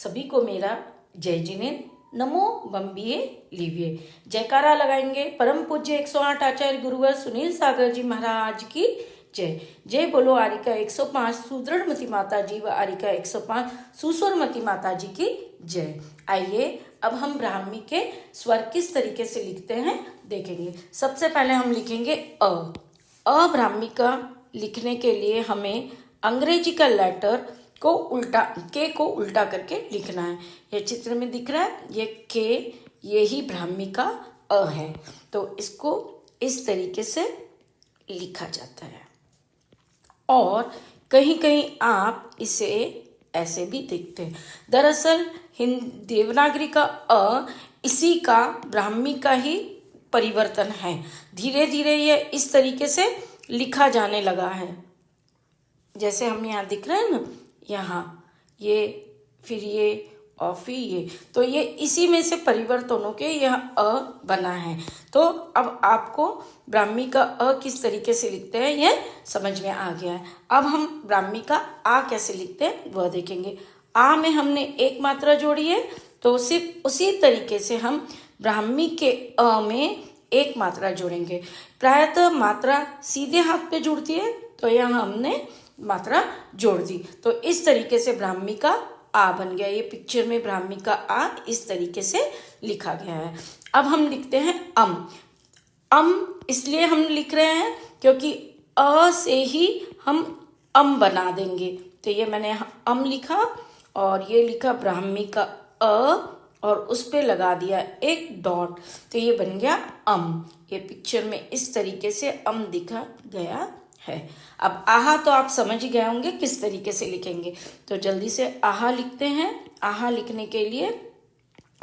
सभी को मेरा जय जिनेन्द्र। नमो बम्बिये लीविये। जयकारा लगाएंगे परम पूज्य 108 आचार्य गुरुवर सुनील सागर जी महाराज की जय। जय बोलो आरिका 105 सुदृढ़ मती माता जी व आरिका 105 सुस्वर मती माता जी की जय। आइए अब हम ब्राह्मी के स्वर किस तरीके से लिखते हैं देखेंगे। सबसे पहले हम लिखेंगे अ ब्राह्मी का लिखने के लिए हमें अंग्रेजी का लेटर को उल्टा के को उल्टा करके लिखना है। ये चित्र में दिख रहा है, ये के, ये ही ब्राह्मी का अ है। तो इसको इस तरीके से लिखा जाता है और कहीं कहीं आप इसे ऐसे भी देखते हैं। दरअसल देवनागरी का अ इसी का ब्राह्मी का ही परिवर्तन है। धीरे धीरे ये इस तरीके से लिखा जाने लगा है। जैसे हम यहाँ दिख रहे हैं ना, यहाँ ये फिर ये और फिर ये, तो ये इसी में से परिवर्तन होके यह अ बना है। तो अब आपको ब्राह्मी का अ किस तरीके से लिखते हैं ये समझ में आ गया है। अब हम ब्राह्मी का आ कैसे लिखते हैं वह देखेंगे। आ में हमने एक मात्रा जोड़ी है, तो सिर्फ उसी तरीके से हम ब्राह्मी के अ में एक मात्रा जोड़ेंगे। प्रायतः मात्रा सीधे हाथ पे जुड़ती है, तो यहाँ हमने मात्रा जोड़ दी, तो इस तरीके से ब्राह्मी का आ बन गया। ये पिक्चर में ब्राह्मी का आ इस तरीके से लिखा गया है। अब हम लिखते हैं अम इसलिए हम लिख रहे हैं क्योंकि अ से ही हम बना देंगे। तो ये मैंने अम लिखा और ये लिखा ब्राह्मी का अ और उस पे लगा दिया एक डॉट, तो ये बन गया अम। ये पिक्चर में इस तरीके से अम दिखा गया है। अब आहा तो आप समझ ही गए होंगे किस तरीके से लिखेंगे, तो जल्दी से आहा लिखते हैं। आहा लिखने के लिए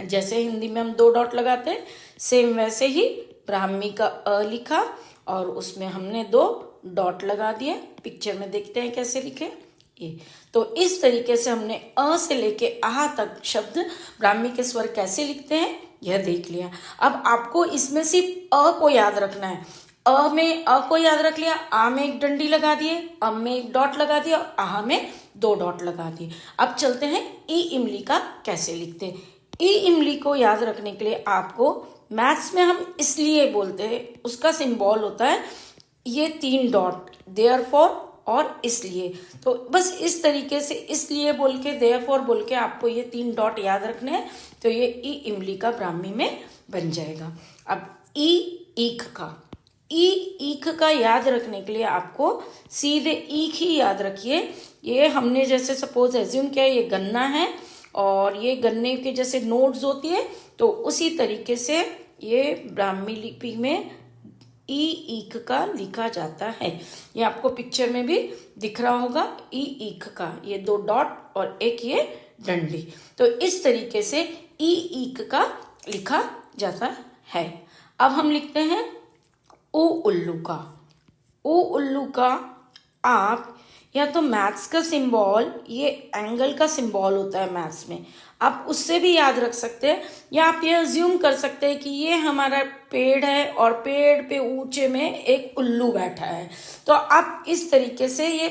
जैसे हिंदी में हम 2 डॉट लगाते हैं, सेम वैसे ही ब्राह्मी का अ लिखा और उसमें हमने 2 डॉट लगा दिए। पिक्चर में देखते हैं कैसे लिखे ये। तो इस तरीके से हमने अ से लेके आहा तक शब्द ब्राह्मी के स्वर कैसे लिखते हैं यह देख लिया। अब आपको इसमें सिर्फ अ को याद रखना है। अ में अ को याद रख लिया, आ में एक डंडी लगा दिए, अम में एक डॉट लगा दिया और आहा में 2 डॉट लगा दिए। अब चलते हैं ई इमली का कैसे लिखते हैं। ई इमली को याद रखने के लिए आपको मैथ्स में हम इसलिए बोलते हैं, उसका सिंबल होता है ये 3 डॉट, देयरफॉर और इसलिए। तो बस इस तरीके से इसलिए बोल के देयरफॉर बोल के आपको ये 3 डॉट याद रखने हैं, तो ये ई इमली का ब्राह्मी में बन जाएगा। अब ई ईख का याद रखने के लिए आपको सीधे ईख ही याद रखिए। ये हमने जैसे सपोज एज्यूम किया ये गन्ना है और ये गन्ने के जैसे नोड्स होती है, तो उसी तरीके से ये ब्राह्मी लिपि में ईख का लिखा जाता है। ये आपको पिक्चर में भी दिख रहा होगा ईख का, ये 2 डॉट और एक ये डंडी। तो इस तरीके से ईख का लिखा जाता है। अब हम लिखते हैं उ उल्लू का आप या तो मैथ्स का सिंबल, ये एंगल का सिंबल होता है मैथ्स में, आप उससे भी याद रख सकते हैं, या आप ये अज्यूम कर सकते हैं कि ये हमारा पेड़ है और पेड़ पे ऊंचे में एक उल्लू बैठा है। तो आप इस तरीके से ये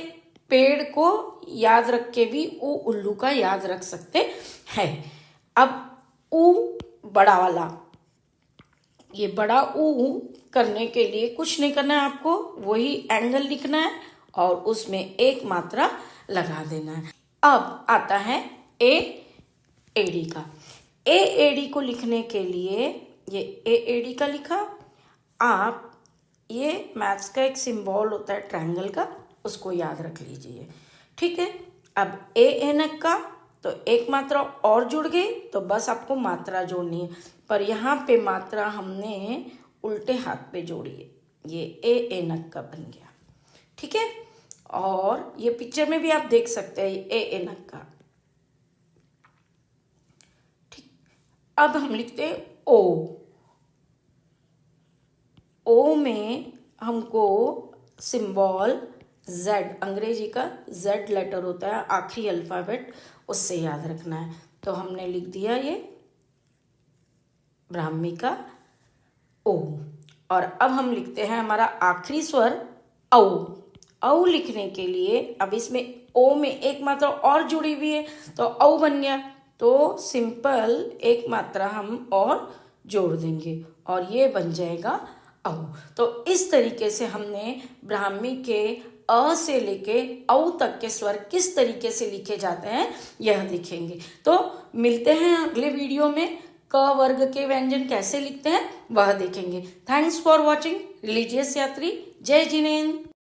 पेड़ को याद रख के भी उल्लू का याद रख सकते हैं। अब ऊ बड़ा वाला, ये बड़ा ऊ करने के लिए कुछ नहीं करना है आपको, वही एंगल लिखना है और उसमें एक मात्रा लगा देना है। अब आता है एडी का। एडी को लिखने के लिए ये एडी का लिखा। आप ये मैथ्स का एक सिंबल होता है ट्रायंगल का, उसको याद रख लीजिए, ठीक है। अब एनक का तो एक मात्रा और जुड़ गई, तो बस आपको मात्रा जोड़नी है, पर यहाँ पे मात्रा हमने उल्टे हाथ पे जोड़ी है, ये एनक का बन गया, ठीक है। और ये पिक्चर में भी आप देख सकते हैं एनक का, ठीक। अब हम लिखते हैं ओ में हमको सिंबल जेड, अंग्रेजी का जेड लेटर होता है आखिरी अल्फाबेट, उससे याद रखना है। तो हमने लिख दिया ये ब्राह्मी का ओ। और अब हम लिखते हैं हमारा आखिरी स्वर औ लिखने के लिए अब इसमें ओ में एक मात्रा और जुड़ी हुई है, तो औ बन गया, तो सिंपल एक मात्रा हम और जोड़ देंगे और ये बन जाएगा औ। तो इस तरीके से हमने ब्राह्मी के अ से लेके औ तक के स्वर किस तरीके से लिखे जाते हैं यह देखेंगे। तो मिलते हैं अगले वीडियो में, क वर्ग के व्यंजन कैसे लिखते हैं वह देखेंगे। Thanks for watching. रिलीजियस यात्री, जय जिनेंद्र।